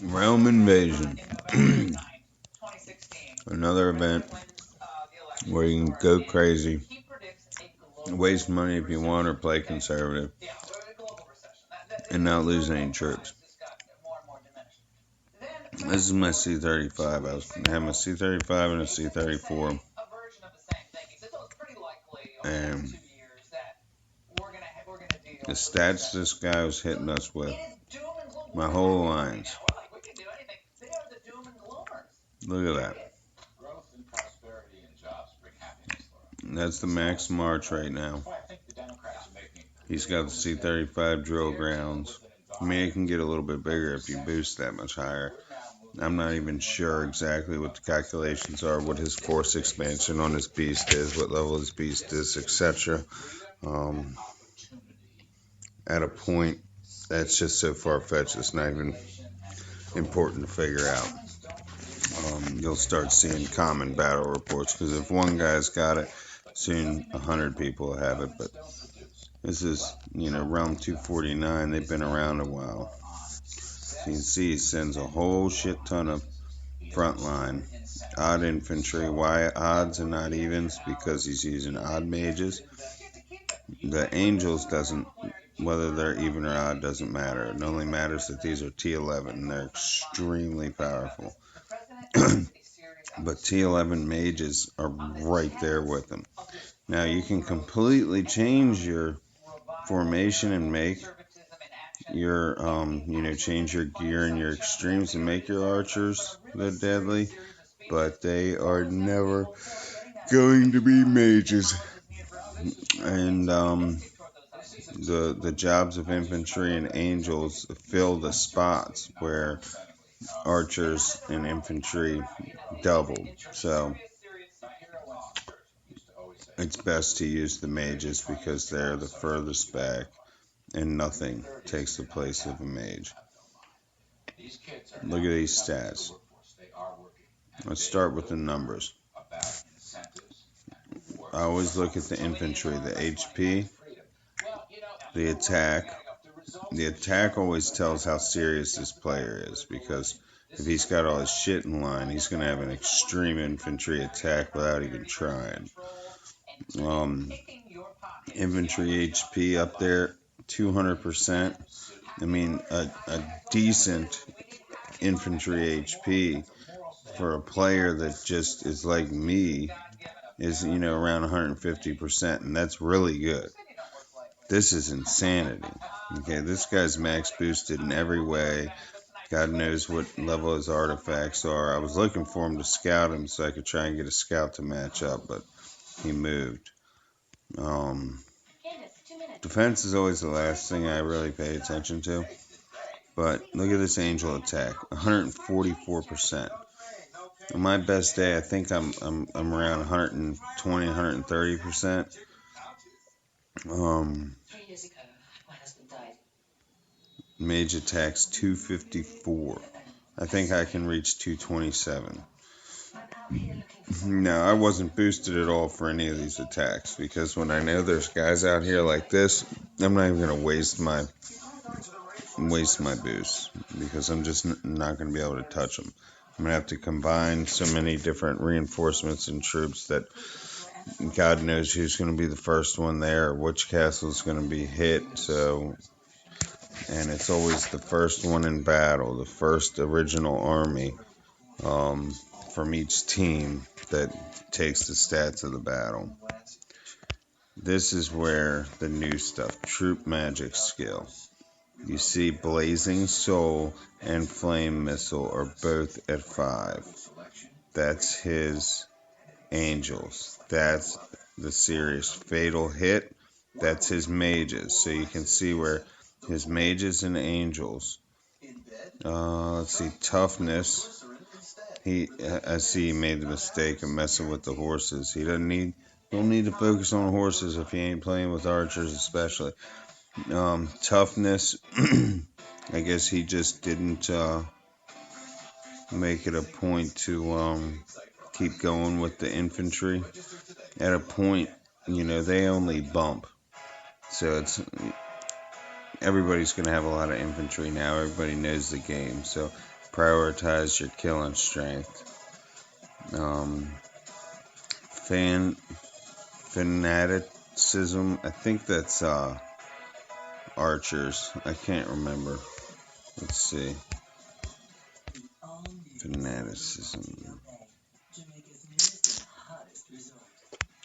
Realm Invasion. Another event where you can go crazy, waste money if you want, or play conservative, and not lose any troops. This is my C-35. I have my C-35 and a C-34, and the stats this guy was hitting us with, my whole alliance. Look at that. That's the max March right now. He's got the C-35 drill grounds. I mean, it can get a little bit bigger if you boost that much higher. I'm not even sure exactly what the calculations are, what his force expansion on his beast is, what level his beast is, etc. Um, at a point that's just so far-fetched, it's not even important to figure out. You'll start seeing common battle reports, because if one guy's got it, soon 100 people will have it. But this is, Realm 249. They've been around a while. You can see he sends a whole shit ton of frontline, odd infantry. Why odds and not evens? Because he's using odd mages. The angels doesn't, whether they're even or odd doesn't matter. It only matters that these are T11 and they're extremely powerful. But T11 mages are right there with them. Now you can completely change your formation and make your, change your gear and your extremes and make your archers the deadly, but they are never going to be mages. And the jobs of infantry and angels fill the spots where archers and infantry double. So it's best to use the mages because they're the furthest back and nothing takes the place of a mage. Look at these stats. Let's start with the numbers. I always look at the infantry, the HP, the attack. The attack always tells how serious this player is, because if he's got all his shit in line, he's going to have an extreme infantry attack without even trying. Infantry HP up there, 200%. I mean, a decent infantry HP for a player that just is like me is, around 150%, and that's really good. This is insanity. Okay, this guy's max boosted in every way. God knows what level his artifacts are. I was looking for him to scout him so I could try and get a scout to match up, but he moved. Defense is always the last thing I really pay attention to. But look at this angel attack, 144%. On my best day, I think I'm around 120, 130%. Mage attacks 254. I think I can reach 227. No, I wasn't boosted at all for any of these attacks, because when I know there's guys out here like this, I'm not even gonna waste my boost, because I'm just not gonna be able to touch them. I'm gonna have to combine so many different reinforcements and troops that God knows who's gonna be the first one there, which castle's gonna be hit. So, and it's always the first one in battle, the first original army from each team that takes the stats of the battle. This is where the new stuff, troop magic skill. You see Blazing Soul and Flame Missile are both at 5. That's his angels. That's the serious fatal hit. That's his mages. So you can see where his mages and angels. Let's see, toughness. I see he made the mistake of messing with the horses. He don't need to focus on horses if he ain't playing with archers, especially. Toughness. I guess he just didn't make it a point to keep going with the infantry. At a point, they only bump, so everybody's going to have a lot of infantry now. Everybody knows the game, so prioritize your killing strength. Fanaticism, I think that's archers. I can't remember. Let's see. Fanaticism.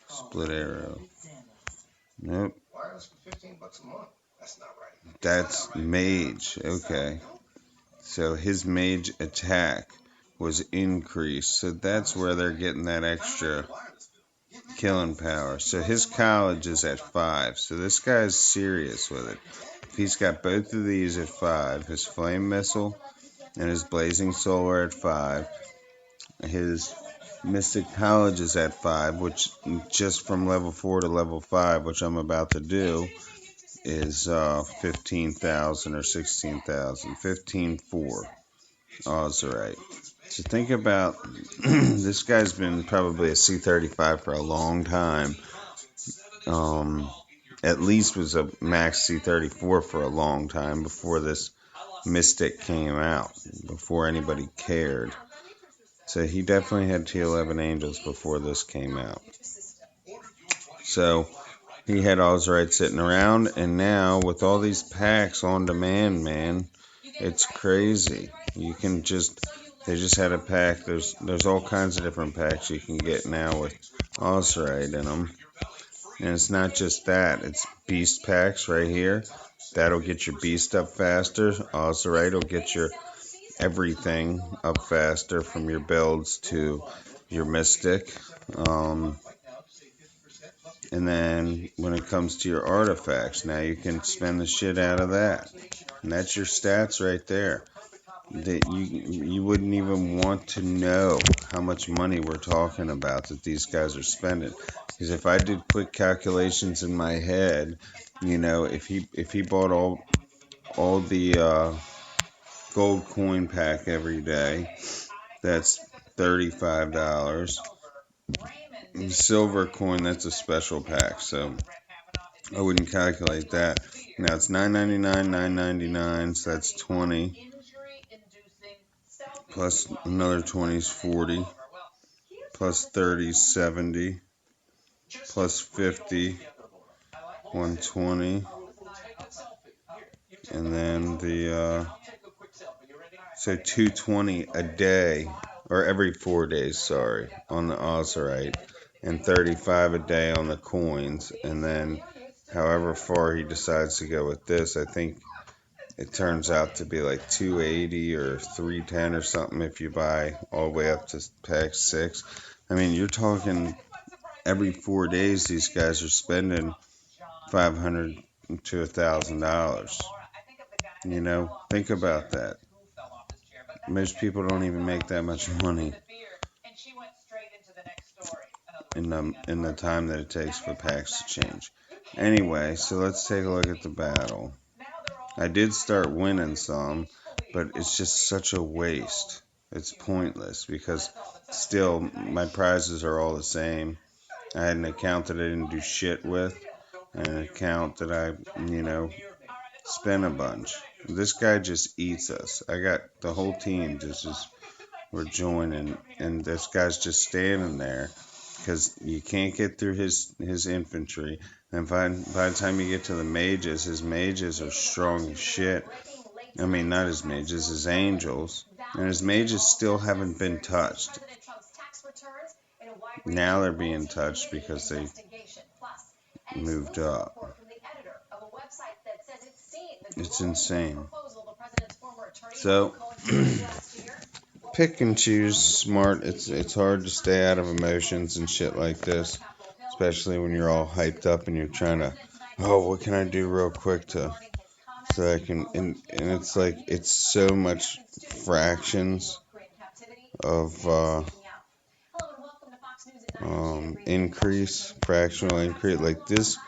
Split arrow. Nope. That's mage. Okay. So his mage attack was increased. So that's where they're getting that extra killing power. So his college is at 5. So this guy's serious with it. If he's got both of these at 5, his flame missile and his blazing soul are at 5. His mystic college is at 5, which just from level 4 to level 5, which I'm about to do, is 15,000 or 16,000. 15,400. Ozurite. So think about this guy's been probably a C35 for a long time. At least was a max C34 for a long time before this Mystic came out, before anybody cared. So he definitely had T11 Angels before this came out. So he had Ozurite sitting around, and now with all these packs on demand, man, it's crazy. You can just, they just had a pack. There's all kinds of different packs you can get now with Ozurite in them. And it's not just that, it's beast packs right here. That'll get your beast up faster. Ozurite will get your everything up faster from your builds to your mystic. And then when it comes to your artifacts, now you can spend the shit out of that. And that's your stats right there. That you wouldn't even want to know how much money we're talking about that these guys are spending. Because if I did quick calculations in my head, if he bought all the gold coin pack every day, that's $35. Silver coin, that's a special pack, so I wouldn't calculate that. Now it's $9.99, $9.99, so that's 20. Plus another 20 is 40. Plus 30 is 70. Plus 50, 120. And then so 220 a day, or every 4 days, sorry, on the Ozurite, and 35 a day on the coins. And then however far he decides to go with this, I think it turns out to be like 280 or 310 or something if you buy all the way up to pack 6. I mean, you're talking every 4 days these guys are spending $500 to $1,000. Think about that. Most people don't even make that much money in the time that it takes for packs to change. Anyway, so let's take a look at the battle. I did start winning some, but it's just such a waste. It's pointless because still my prizes are all the same. I had an account that I didn't do shit with, and an account that I, spent a bunch. This guy just eats us. I got the whole team we're joining, and this guy's just standing there because you can't get through his infantry. And by the time you get to the mages, his mages are strong as shit. I mean, not his mages, his angels. And his mages still haven't been touched. Now they're being touched because they moved up. It's insane. So, pick and choose smart. It's hard to stay out of emotions and shit like this, especially when you're all hyped up and you're trying to, what can I do real quick so I can, and it's like, it's so much fractions of fractional increase. Like this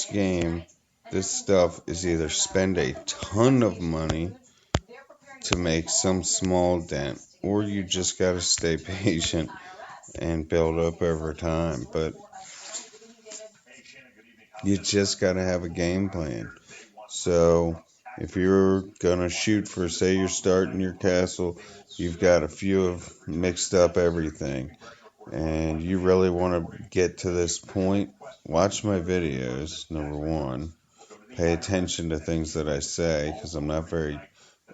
game, this stuff is either spend a ton of money to make some small dent, or you just gotta stay patient and build up over time. But you just gotta have a game plan. So If you're gonna shoot for, say you're starting your castle, you've got a few of mixed up everything, and you really want to get to this point, watch my videos, number one. Pay attention to things that I say, because I'm not very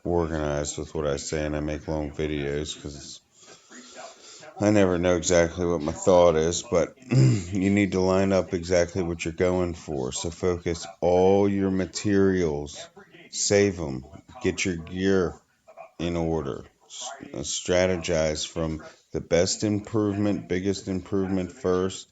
organized with what I say, and I make long videos because I never know exactly what my thought is, but you need to line up exactly what you're going for. So focus all your materials, save them, get your gear in order, strategize from the best improvement, biggest improvement first,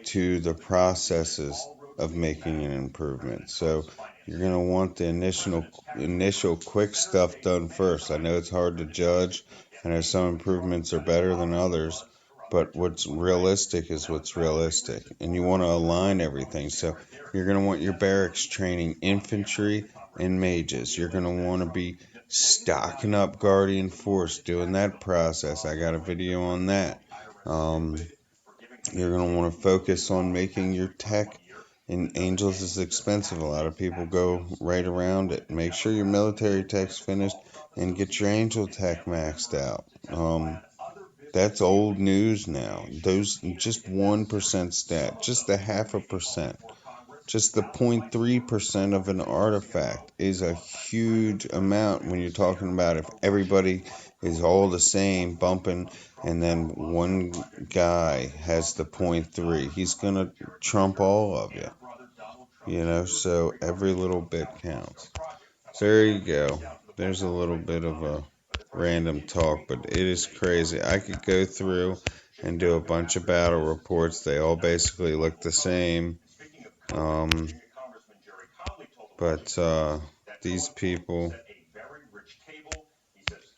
to the processes of making an improvement. So you're going to want the initial quick stuff done first. I know it's hard to judge. I know some improvements are better than others, but what's realistic is what's realistic. And you want to align everything. So you're going to want your barracks training infantry and mages. You're going to want to be stocking up Guardian Force, doing that process. I got a video on that. You're going to want to focus on making your tech. And Angels is expensive. A lot of people go right around it. Make sure your military tech's finished and get your Angel tech maxed out. That's old news now. Those just 1% stat, just a 0.5%. Just the 0.3% of an artifact is a huge amount when you're talking about if everybody is all the same bumping and then one guy has the 0.3. He's going to trump all of you. So every little bit counts. So there you go. There's a little bit of a random talk, but it is crazy. I could go through and do a bunch of battle reports. They all basically look the same. But these people,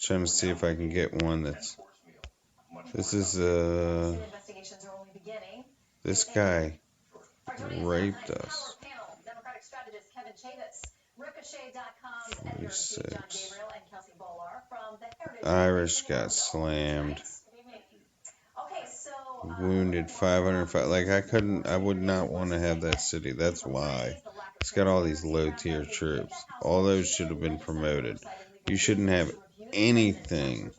trying to see if I can get one that's. This is this guy raped us. 46. Irish got slammed. Wounded 505. Like I would not want to have that city. That's why. It's got all these low tier troops. All those should have been promoted. You shouldn't have anything.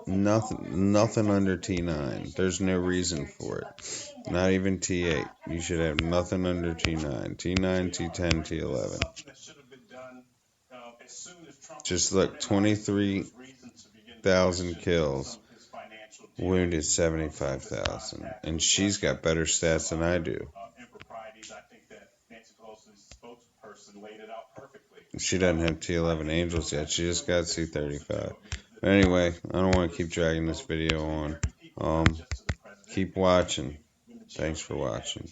Nothing under T9. There's no reason for it. Not even T8. You should have nothing under T9. T9, T10, T11. Just look, 23,000 kills. Wounded 75,000. And she's got better stats than I do. She doesn't have T11 Angels yet. She just got C35. But anyway, I don't want to keep dragging this video on. Keep watching. Thanks for watching.